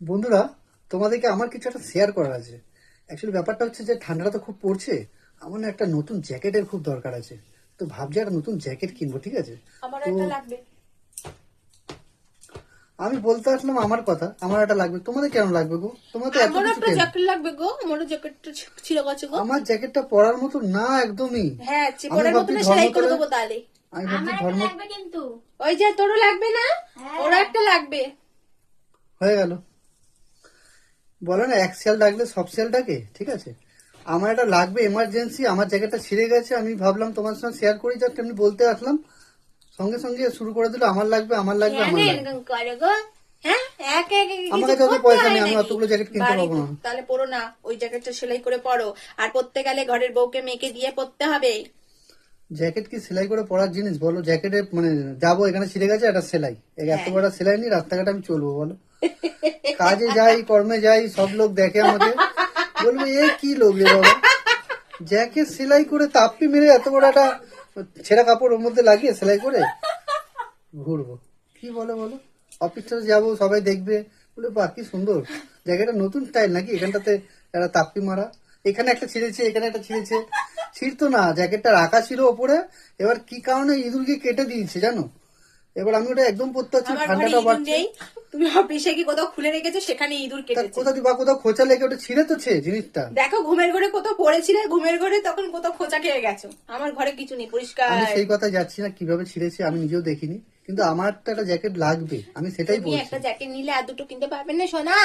বন্ধুরা, তোমাদেরকে আমার কিছু একটা শেয়ার করার আছে। অ্যাকচুয়ালি ব্যাপারটা হচ্ছে যে ঠান্ডাটা তো খুব পড়ছে, আমার না একটা নতুন জ্যাকেটের খুব দরকার আছে। তো ভাবছি একটা নতুন জ্যাকেট কিনবো, ঠিক আছে? আমারও তো একটা লাগবে। আমি বলতে আসলাম আমার কথা, আমার একটা লাগবে। তোমাদের কেন লাগবে গো? তোমার তো এত আমারও কিছু একটা কেন? জ্যাকেট লাগবে গো, আমারও জ্যাকেটটা ছিল গেছে গো। আমার জ্যাকেটটা পরার মতো না একদমই। হ্যাঁ, আমি চিপড়ের মতো ভাবছি না, সেলাই করে ধর্মতলায়, দেবো তাহলে। আমি ভাবছি আমার একটা ধর্ম লাগবে কিন্তু। ওই যে তোরও লাগবে না? হ্যাঁ। ওরও একটা লাগবে। হয়ে গেল। বলে না এক শিয়াল ডাকলে সব শিয়াল ডাকে, ঠিক আছে? আমার এটা লাগবে এমার্জেন্সি, আমার জ্যাকেটটা ছিঁড়ে গেছে, আমি ভাবলাম তোমার সঙ্গে শেয়ার করি, জাস্ট এমনি বলতে আসলাম। সঙ্গে সঙ্গে শুরু করে দিল আমার লাগবে আমার লাগবে কেন আমার লাগবে। এরকম করে গো? হ্যাঁ, একে একে আমার কিছু কাছে অত করতে পয়সা হয় নেই, আমি নাকি? অতগুলো জ্যাকেট কিনতে পারবো না। তাহলে পরো না, ওই জ্যাকেটটা সেলাই করে পরো। আর পরতে গেলে ঘরের বউকে মেয়েকে দিয়ে পরতে হবে। জ্যাকেট কি সেলাই করে পরার জিনিস বলো? জ্যাকেটে মানে যাবো, এখানে ছিঁড়ে গেছে, একটা সেলাই, এত হ্যাঁ। বড় সেলাই নিয়ে রাস্তাঘাটে আমি চলবো বলো? কাজে যাই, কর্মে যাই, সব লোক দেখে আমাকে, বলবে এ কি লোক রে বাবা, জ্যাকেট সেলাই করে তাপ্পি মেরে এত বড় একটা ছেঁড়া কাপড় ওর মধ্যে লাগিয়ে সেলাই করে ঘুরবো। কি বলে বলো? অফিসটাতে যাবো, সবাই দেখবে, বলে বাহ কি সুন্দর জায়গাটা, নতুন স্টাইল নাকি এখানটাতে একটা তাপ্পি মারা, এখানে একটা ছিঁড়েছে, এখানে একটা ছিঁড়েছে। ছিঁড়তো না, জ্যাকেটটা রাখা ছিল ওপরে, এবার কি কারণে ইঁদুরকে কেটে দিয়েছে জানো? এবার আমি ওটা একদম পড়তে পারছি না, আমার ঘরে ঠান্ডাটা ইঁদুর বাড়ছে। নেই, তুমি অফিসে কি কোথাও খুলে রেখেছো, সেখানে ইঁদুর তা কেটেছে। কোথাও বা কোথাও খোঁচা লেগে ওটা ছিঁড়ে তো জিনিসটা। দেখো, ঘুমের ঘরে কোথাও পড়েছিলে, ঘুমের ঘরে তখন কোথাও খোঁচা খেয়ে গেছো। আমার ঘরে কিছু নেই, পরিষ্কার। আমি সেই কথায় যাচ্ছি না, কিভাবে ছিঁড়েছে আমি নিজেও দেখিনি, কিন্তু আমার তো একটা জ্যাকেট লাগবে, আমি সেটাই তুমি বলছি। একটা জ্যাকেট নিলে আর দুটো কিনতে পারবে না সোনা?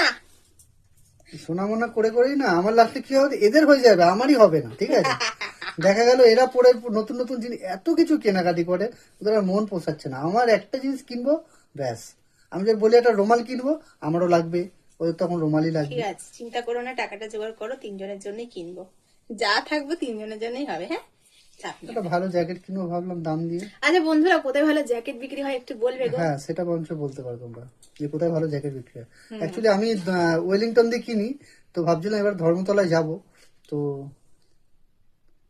সোনামোনা করে করেই না আমার লাস্টে কি হবে, এদের হয়ে যাবে, আমারই হবে না, ঠিক আছে? দেখা গেল এরা পরে নতুন নতুন জিনিস এত কিছু কেনাকাটি করে, ওদের আর মন পোষাচ্ছে না। আমার একটা জিনিস কিনবো, ব্যাস। আমি যদি বলি একটা রুমাল কিনবো, আমারও লাগবে, ওদের তখন রুমালই ঠিক লাগবে। আছে, চিন্তা করো না, টাকাটা জোগাড় করো, তিনজনের জন্যই কিনবো। যা থাকবে তিনজনের জন্যই হবে, হ্যাঁ? চাপ নেই। একটা ভালো জ্যাকেট কিনবো ভাবলাম দাম দিয়ে। আচ্ছা বন্ধুরা, কোথায় ভালো জ্যাকেট বিক্রি হয় একটু বলবে গো? হ্যাঁ, সেটা বরঞ্চ বলতে পারো তোমরা, যে কোথায় ভালো জ্যাকেট বিক্রি হয়। অ্যাকচুয়ালি আমি ওয়েলিংটন দিয়ে কিনি, তো ভাবছিলাম এবার ধর্মতলায় যাব, তো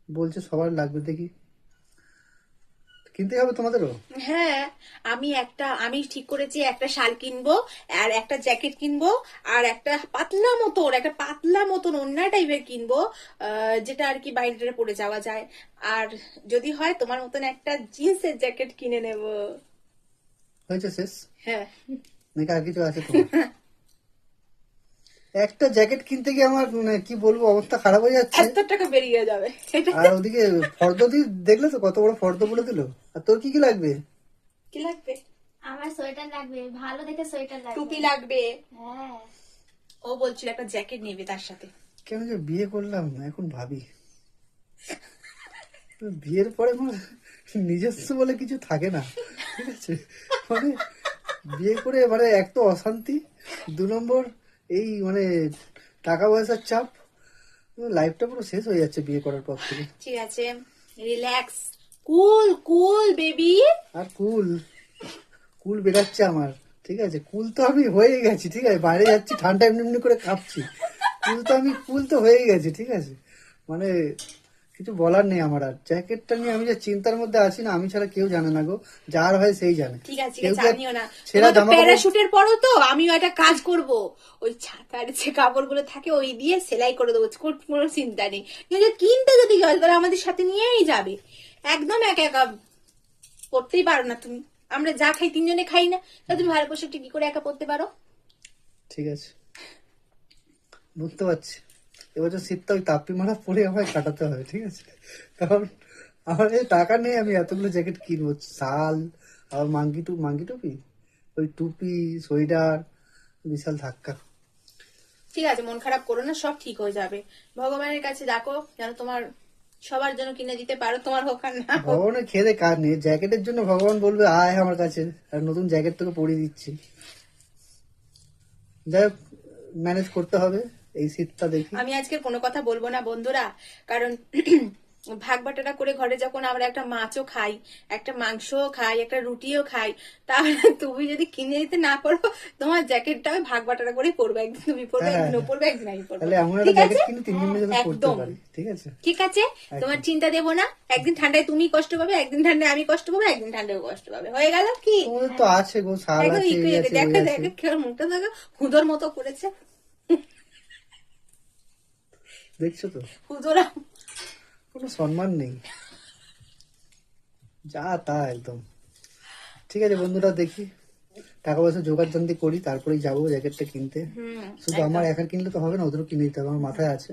বলছে সবার লাগবে, দেখি কিনতে হবে তোমাদেরও। হ্যাঁ, আমি ঠিক করেছি একটা শাল কিনবো, আর একটা জ্যাকেট কিনবো, আর একটা পাতলা মতন ওড়না টাইপের কিনবো, যেটা আর কি বাইরে পরে যাওয়া যায়। আর যদি হয় তোমার মতন একটা জিন্সের জ্যাকেট কিনে নেব। হয়েছে শেষ হ্যাঁ। নাকি আর কিছু আছে তোমার? একটা জ্যাকেট কিনতে গিয়ে আমার মানে কি বলবো, অবস্থা খারাপ হয়ে যাচ্ছে। 70 টাকা বেরিয়ে যাবে। আর ওদিকে ফর্দ দিয়ে দেখলে তো কত বড় ফর্দ বলে দিল। আর তোর কি কি লাগবে? কি লাগবে? আমার সোয়েটার লাগবে, ভালো দেখে সোয়েটার লাগবে। টুপি লাগবে। হ্যাঁ। ও বলছিল একটা জ্যাকেট নেবে তার সাথে। কেন যে বিয়ে করলাম এখন ভাবি, বিয়ের পরে আমার নিজস্ব বলে কিছু থাকে না, ঠিক আছে? মানে বিয়ে করে মানে এক তো অশান্তি, 2 নম্বর এই মানে টাকা পয়সার চাপ, লাইফটা পুরো শেষ হয়ে যাচ্ছে বিয়ে করার পর থেকে। ঠিক আছে, রিল্যাক্স, কুল কুল বেবি। আর কুল কুল বেরাচ্ছে আমার, ঠিক আছে? কুল তো আমি হয়ে গেছি, ঠিক আছে? বাইরে যাচ্ছি ঠান্ডা এমনি এমনি করে কাঁপছি, কুল তো হয়ে গেছি, ঠিক আছে? মানে কিছু বলার নেই আমার। আর জ্যাকেটটা নিয়ে আমি যে চিন্তার মধ্যে আছি না, আমি ছাড়া কেউ জানে না গো, যার হয় সেই জানে। ঠিক আছে, ঠিক কেউ আছে, কি আমিও না। ছেঁড়া তোমার তো জামা কাপড়, প্যারাশুটের পরও তো আমিও একটা কাজ করব। ওই ছাতার যে কাপড়গুলো থাকে ওই দিয়ে সেলাই করে দেবো, কোনো চিন্তা নেই। যদি কিনতে যদি হয় তাহলে আমাদের সাথে নিয়েই যাবে। একদম একা একা পড়তেই পারো না তুমি। আমরা যা খাই তিনজনে খাই না, তা তুমি ভালো পোশাকটা কি করে একা পড়তে পারো? ঠিক আছে বুঝতে পারছি। এবছর শীতটা ওই তাপ্পি মারা পরে আমায় কাটাতে হবে, ঠিক আছে? কারণ আমার এই টাকা নেই আমি এতগুলো জ্যাকেট কিনবো, শাল, আবার মাঙ্গি টুপি, ওই টুপি, সোয়েটার, বিশাল ধাক্কা। ঠিক আছে, মন খারাপ করো না, সব ঠিক হয়ে যাবে। ভগবানের কাছে ডাকো যেন তোমার সবার জন্য কিনে দিতে পারো, তোমার হোক আর না হোক। ভগবানের খেয়ে কাজ নেই, জ্যাকেটের জন্য ভগবান বলবে আয় আমার কাছে, আর নতুন জ্যাকেট তোকে পরিয়ে দিচ্ছি। যাই হোক, ম্যানেজ করতে হবে এই শীতটা দেখি। আমি আজকে কোনো কথা বলবো না বন্ধুরা, কারণ ভাগ বাটারা করে ঘরে যখন আমরা একটা মাছও খাই, একটা মাংসও খাই, একটা রুটিও খাই, তাহলে তুমি যদি কিনে দিতে না পারো, তোমার জ্যাকেটটা আমি ভাগ বাটারা করে পরবো। একদিন তুমি পরবে, একদিন ও পরবে, একদিন আমি পরবো। তাহলে এমন একটা ঠিক জ্যাকেট আছে? কিনে 3 দিন যাতে পরতে একদম। পারি, ঠিক আছে? ঠিক আছে, তোমার চিন্তা দেবো না। একদিন ঠান্ডায় তুমি কষ্ট পাবে, একদিন ঠান্ডায় আমি কষ্ট পাবো, একদিন ঠান্ডায় ও কষ্ট পাবে। হয়ে গেল কি? তোমাদের তো আছে গো, শাল একদম আছে, এই আছে, ওই দেখো আছে। দেখো কেউ মুখটা দেখো, হুদোর মতো করেছে। দেখছো তো, হুদোরা কোনো সম্মান নেই, যা তা একদম। ঠিক আছে বন্ধুরা, দেখি টাকা পয়সা জোগাড় জানতে করি, তারপরেই যাবো জ্যাকেটটা কিনতে। শুধু আমার একার কিনলে তো হবে না, ওদেরও কিনে দিতে হবে, আমার মাথায় আছে।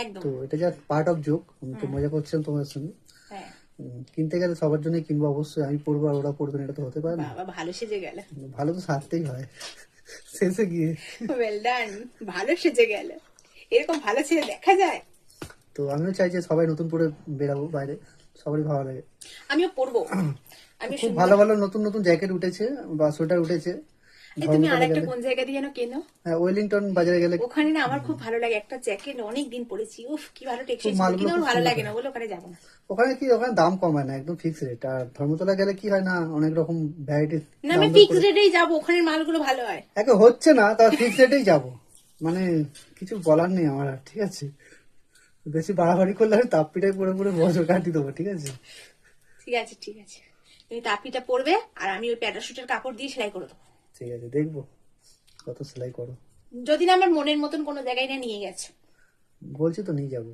একদম। তো এটা যা পার্ট অফ জোক, আমি তো মজা করছিলাম তোমাদের সঙ্গে। হ্যাঁ, কিনতে গেলে সবার জন্য কিনবো অবশ্যই, আমি পড়বো আর ওরা পড়বে না, এটা তো হতে পারে না। বাবা ভালো সেজে গেল। ভালো তো সারতেই হয় শেষে গিয়ে। ওয়েল ডান, ভালো সেজে গেল। এরকম ভালো ছেলে দেখা যায়? তো আমিও চাই যে সবাই নতুন পরে বেরাবো বাইরে, সবারই ভালো লাগে। আমিও পরবো। আমি খুব ভালো ভালো নতুন নতুন জ্যাকেট উঠেছে বা সোয়েটার উঠেছে। এই তুমি আরেকটা কোন জায়গা দিয়ে যেন কেনো? হ্যাঁ, ওয়েলিংটন বাজারে গেলে ওখানে না আমার খুব ভালো লাগে, একটা জ্যাকেট অনেক দিন পরেছি, উফ কি ভালো টেকসই ছিল, মালগুলো কিন্তু আমার খুব ভালো সুন্দর লাগে না বলে ওখানে যাবো না। ওখানে কি, ওখানে দাম কমায় না, একদম ফিক্স রেট। আর ধর্মতলা গেলে কি হয় না, অনেক রকম ভ্যারাইটি। না আমি ফিক্স রেটেই যাবো, ওখানের মালগুলো ভালো হয়। একে হচ্ছে না, তার ফিক্স রেটেই যাবো, মানে কিছু বলার নেই আমার আর, ঠিক আছে? বেশি বাড়াবাড়ি করলে আমি তাপ্পিটাই পরে পরে বছর কাটি দেবো, ঠিক আছে? ঠিক আছে ঠিক আছে, তুমি তাপিটা পরবে আর আমি ওই প্যারাশুটের কাপড় দিয়ে সেলাই করে দেবো। ঠিক আছে, দেখবো কত সেলাই করো। যদি না আমার মনের মতন কোনো জায়গায় না নিয়ে গেছে। বলছি তো নিয়ে যাবো।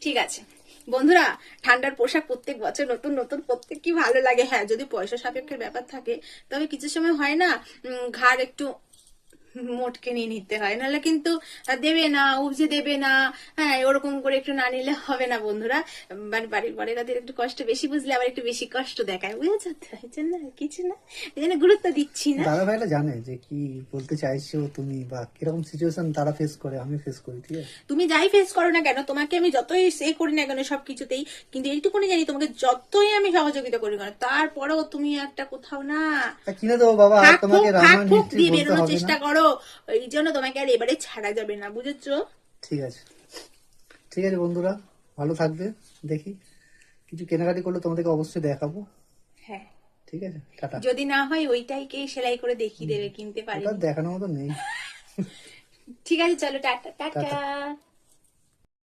ঠিক আছে বন্ধুরা, ঠান্ডার পোশাক প্রত্যেক বছর নতুন নতুন প্রত্যেক কি ভালো লাগে। হ্যাঁ, যদি পয়সা সাপেক্ষের ব্যাপার থাকে, তবে কিছু সময় হয় না ঘাড় একটু মোটকে নিয়ে নিতে হয়, নাহলে কিন্তু দেবে না, উপজে দেবে না। হ্যাঁ, ওরকম করে একটু না নিলে হবে না বন্ধুরা। মানে বাড়ির বড়েরাদের একটু কষ্ট বেশি বুঝলে আবার একটু বেশি কষ্ট দেখায়, বুঝেছো তো? এই জন্য আর কিছু না, এই জন্য গুরুত্ব দিচ্ছি না। দাদা ভাইরা জানে যে কি বলতে চাইছো তুমি, বা কিরকম সিচুয়েশন তারা ফেস করে, আমি ফেস করি, ঠিক আছে? তুমি যাই ফেস করো না কেন, তোমাকে আমি যতই সে করি না কেন সবকিছুতেই, কিন্তু এইটুকুনি জানি তোমাকে যতই আমি সহযোগিতা করি না, তারপরেও তুমি একটা কোথাও না কিনে দেবো বাবা, আর ফাঁক তোমাকে ফোঁক রামায়ণ হিস্ট্রি দিয়ে বলতে বেরোনোর হবে চেষ্টা না। করো, এই জন্য তোমাকে আর এবারে ছাড়া যাবে না, বুঝেছো? ঠিক আছে, ঠিক আছে বন্ধুরা, ভালো থাকবে। দেখি কিছু কেনাকাটি করলে তোমাদেরকে অবশ্যই দেখাবো, হ্যাঁ, ঠিক আছে? টাটা। যদি না হয় ওইটাই কে সেলাই করে দেখিয়ে দেবে, কিনতে পারি। ওটা দেখানোর মতো নেই। ঠিক আছে, চলো টাটা টাটা। টাটা।